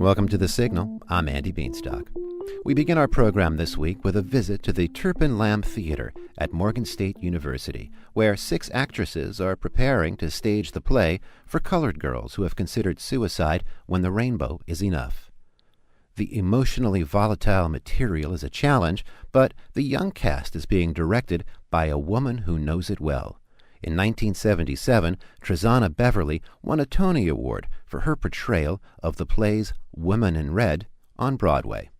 Welcome to The Signal. I'm Andy Beanstalk. We begin our program this week with a visit to the Turpin Lamb Theater at Morgan State University, where 6 actresses are preparing to stage the play for colored girls who have considered suicide when the rainbow is enough. The emotionally volatile material is a challenge, but the young cast is being directed by a woman who knows it well. In 1977, Trezana Beverley won a Tony Award for her portrayal of the play's Women in Red on Broadway.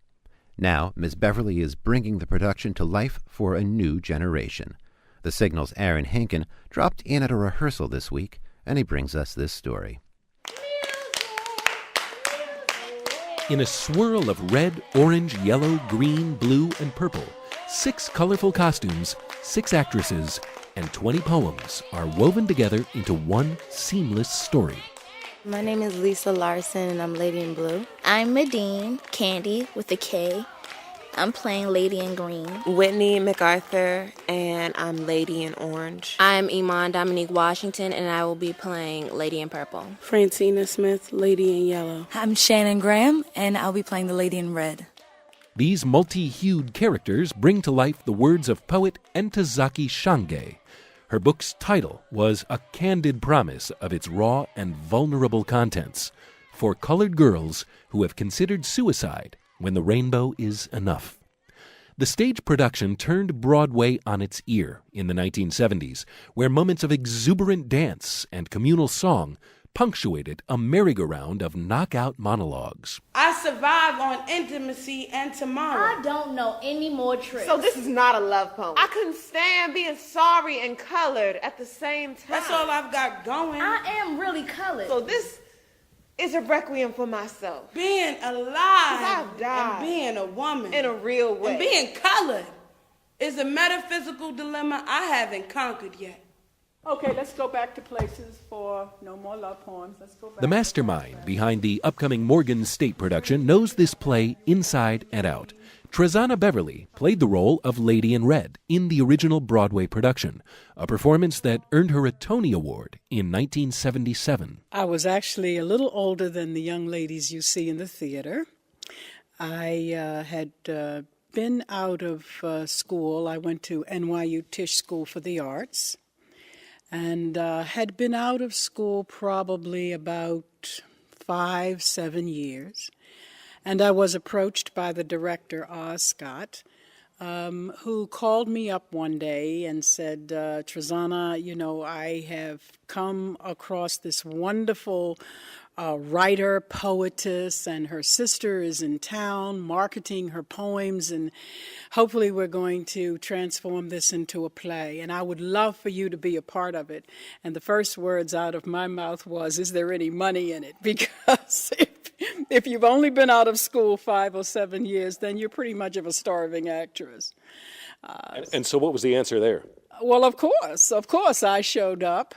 Now, Ms. Beverley is bringing the production to life for a new generation. The Signal's Aaron Henkin dropped in at a rehearsal this week, and he brings us this story. In a swirl of red, orange, yellow, green, blue, and purple, 6 colorful costumes, 6 actresses, and 20 poems are woven together into one seamless story. My name is Lisa Larson, and I'm Lady in Blue. I'm Medine, Candy with a K. I'm playing Lady in Green. Whitney MacArthur, and I'm Lady in Orange. I'm Iman Dominique Washington, and I will be playing Lady in Purple. Francina Smith, Lady in Yellow. I'm Shannon Graham, and I'll be playing the Lady in Red. These multi-hued characters bring to life the words of poet Ntozake Shange. Her book's title was a candid promise of its raw and vulnerable contents for colored girls who have considered suicide when the rainbow is enough. The stage production turned Broadway on its ear in the 1970s, where moments of exuberant dance and communal song punctuated a merry-go-round of knockout monologues. I survive on intimacy and tomorrow. I don't know any more tricks. So this is not a love poem. I couldn't stand being sorry and colored at the same time. That's all I've got going. I am really colored. So this is a requiem for myself. Being alive I've died. and being a woman In a real way. and being colored is a metaphysical dilemma I haven't conquered yet. Okay, let's go back to places for no more love poems. Let's go back. The mastermind behind the upcoming Morgan State production knows this play inside and out. Trezana Beverley played the role of Lady in Red in the original Broadway production, a performance that earned her a Tony Award in 1977. I was actually a little older than the young ladies you see in the theater. I had been out of school. I went to NYU Tisch School for the Arts, and had been out of school probably about 5-7 years. And I was approached by the director, Oz Scott, who called me up one day and said, Trezana, you know, I have come across this wonderful writer, poetess, and her sister is in town marketing her poems, and hopefully we're going to transform this into a play, and I would love for you to be a part of it. And the first words out of my mouth was, is there any money in it? Because if you've only been out of school 5 or 7 years, then you're pretty much of a starving actress. And so what was the answer there? Well, of course, I showed up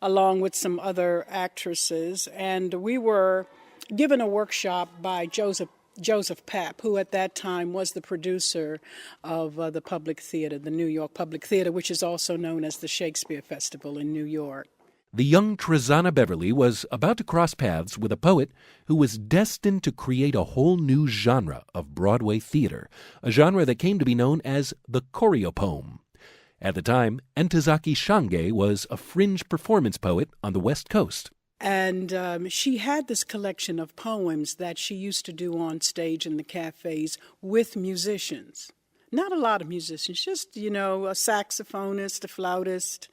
along with some other actresses, and we were given a workshop by Joseph Papp, who at that time was the producer of the Public Theater, the New York Public Theater, which is also known as the Shakespeare Festival in New York. The young Trezana Beverley was about to cross paths with a poet who was destined to create a whole new genre of Broadway theater, a genre that came to be known as the choreopoem. At the time, Ntozake Shange was a fringe performance poet on the West Coast. And she had this collection of poems that she used to do on stage in the cafes with musicians. Not a lot of musicians, just, you know, a saxophonist, a flautist,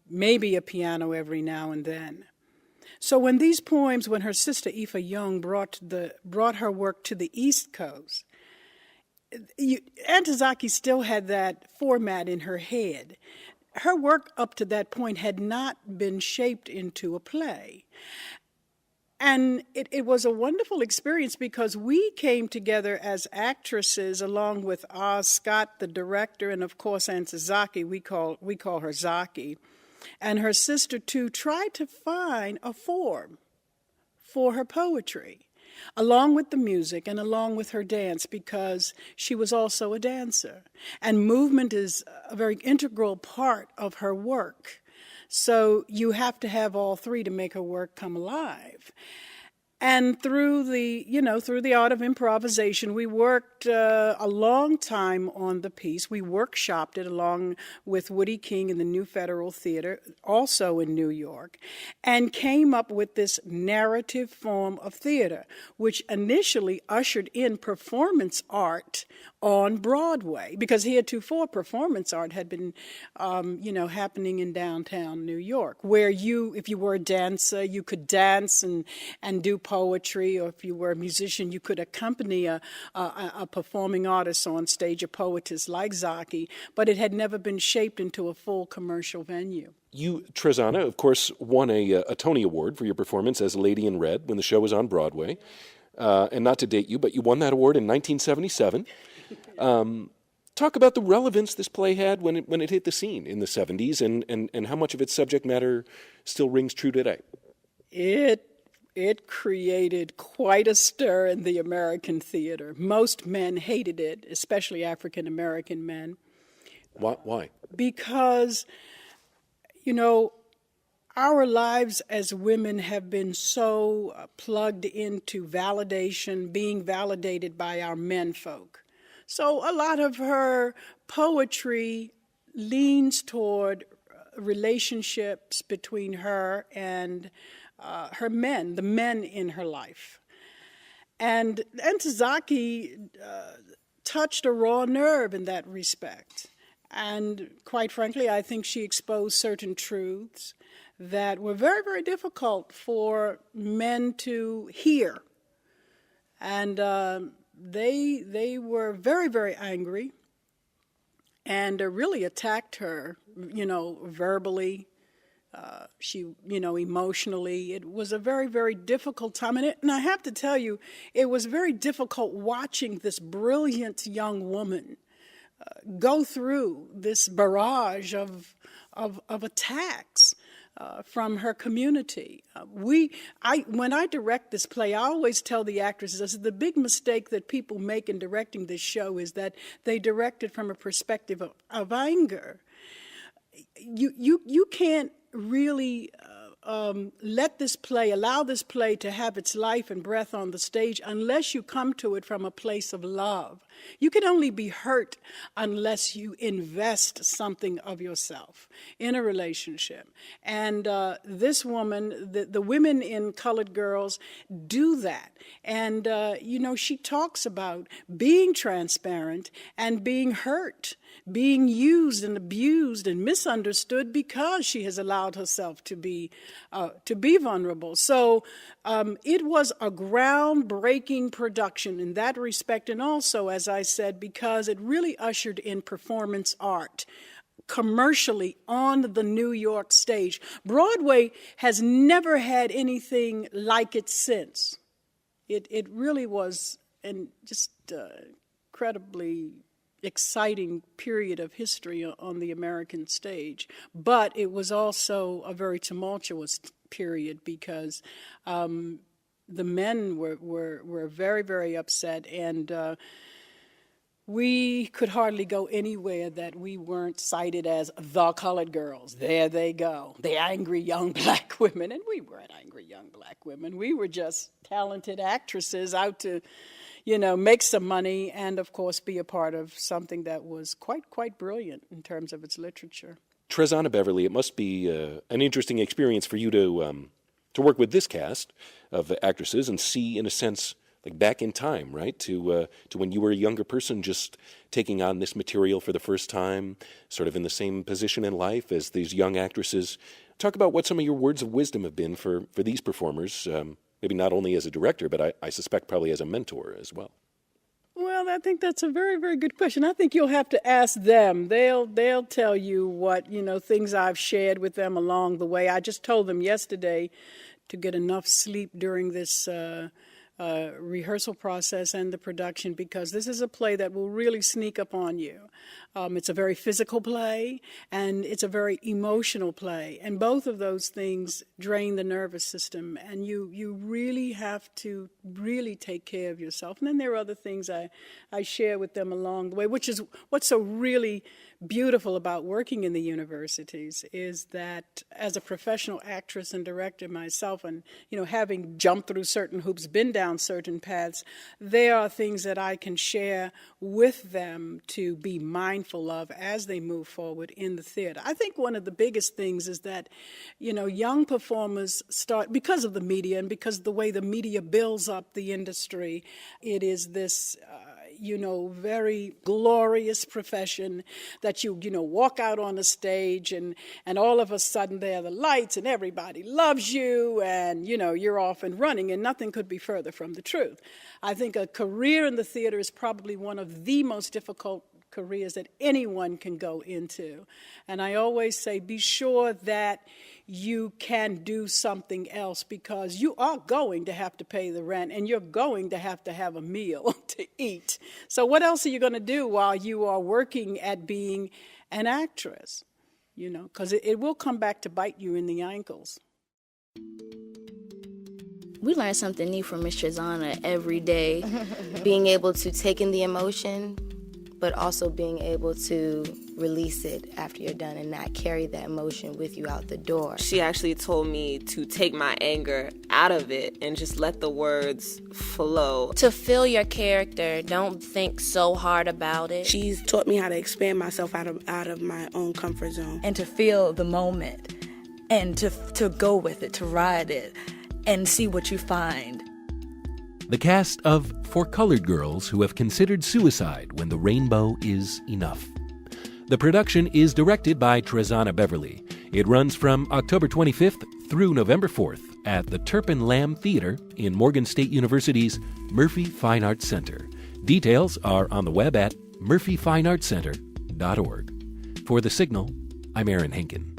maybe a piano every now and then. So when these poems, when her sister Aoife Young brought her work to the East Coast, Ntozake still had that format in her head. Her work up to that point had not been shaped into a play. And it was a wonderful experience because we came together as actresses along with Oz Scott, the director, and of course Ntozake, we call her Zaki, and her sister to try to find a form for her poetry, along with the music and along with her dance, because she was also a dancer. And movement is a very integral part of her work. So you have to have all three to make her work come alive. And through the art of improvisation, we worked a long time on the piece. We workshopped it along with Woody King in the New Federal Theater, also in New York, and came up with this narrative form of theater, which initially ushered in performance art on Broadway, because heretofore performance art had been, happening in downtown New York, where if you were a dancer, you could dance and do poetry, or if you were a musician, you could accompany a performing artist on stage, a poetess like Zaki, but it had never been shaped into a full commercial venue. You, Trezana, of course, won a Tony Award for your performance as Lady in Red when the show was on Broadway. And not to date you, but you won that award in 1977. Talk about the relevance this play had when it hit the scene in the 70s, and how much of its subject matter still rings true today. It created quite a stir in the American theater. Most men hated it, especially African American men. Why? Because, our lives as women have been so plugged into validation, being validated by our menfolk. So a lot of her poetry leans toward relationships between her and her men, the men in her life. And Zaki touched a raw nerve in that respect. And quite frankly, I think she exposed certain truths that were very, very difficult for men to hear. And they were very, very angry and really attacked her, verbally, emotionally. It was a very, very difficult time. And I have to tell you, it was very difficult watching this brilliant young woman go through this barrage of attacks from her community. When I direct this play, I always tell the actresses, I said, the big mistake that people make in directing this show is that they direct it from a perspective of anger. You can't really allow this play to have its life and breath on the stage unless you come to it from a place of love. You can only be hurt unless you invest something of yourself in a relationship. And this woman, the women in Colored Girls do that. And, she talks about being transparent and being hurt, being used and abused and misunderstood because she has allowed herself to be vulnerable. So it was a groundbreaking production in that respect, and also, as I said, because it really ushered in performance art commercially on the New York stage. Broadway has never had anything like it since. It really was just incredibly exciting period of history on the American stage. But it was also a very tumultuous period because the men were very, very upset, and we could hardly go anywhere that we weren't cited as the Colored Girls. There they go, the angry young black women. And we weren't angry young black women. We were just talented actresses out to, make some money and, of course, be a part of something that was quite brilliant in terms of its literature. Trezana Beverley, it must be an interesting experience for you to work with this cast of actresses and see, in a sense, like back in time, right? To when you were a younger person, just taking on this material for the first time, sort of in the same position in life as these young actresses. Talk about what some of your words of wisdom have been for these performers, maybe not only as a director, but I suspect probably as a mentor as well. Well, I think that's a very, very good question. I think you'll have to ask them. They'll tell you what, things I've shared with them along the way. I just told them yesterday to get enough sleep during this rehearsal process and the production, because this is a play that will really sneak up on you. It's a very physical play, and it's a very emotional play, and both of those things drain the nervous system, and you really have to really take care of yourself. And then there are other things I share with them along the way, which is what's so really beautiful about working in the universities is that as a professional actress and director myself, and having jumped through certain hoops, been down certain paths, there are things that I can share with them to be mindful of as they move forward in the theater. I think one of the biggest things is that young performers start, because of the media and because of the way the media builds up the industry, it is this very glorious profession that you walk out on a stage and all of a sudden there are the lights and everybody loves you and, you're off and running, and nothing could be further from the truth. I think a career in the theater is probably one of the most difficult careers that anyone can go into. And I always say, be sure that you can do something else, because you are going to have to pay the rent and you're going to have a meal to eat. So what else are you going to do while you are working at being an actress? Because it will come back to bite you in the ankles. We learn something new from Miss Trezana every day. Being able to take in the emotion, but also being able to release it after you're done and not carry that emotion with you out the door. She actually told me to take my anger out of it and just let the words flow. To feel your character, don't think so hard about it. She's taught me how to expand myself out of my own comfort zone. And to feel the moment and to go with it, to ride it and see what you find. The cast of For Colored Girls Who Have Considered Suicide When the Rainbow Is Enough. The production is directed by Trezana Beverley. It runs from October 25th through November 4th at the Turpin Lamb Theater in Morgan State University's Murphy Fine Arts Center. Details are on the web at murphyfineartscenter.org. For The Signal, I'm Aaron Henkin.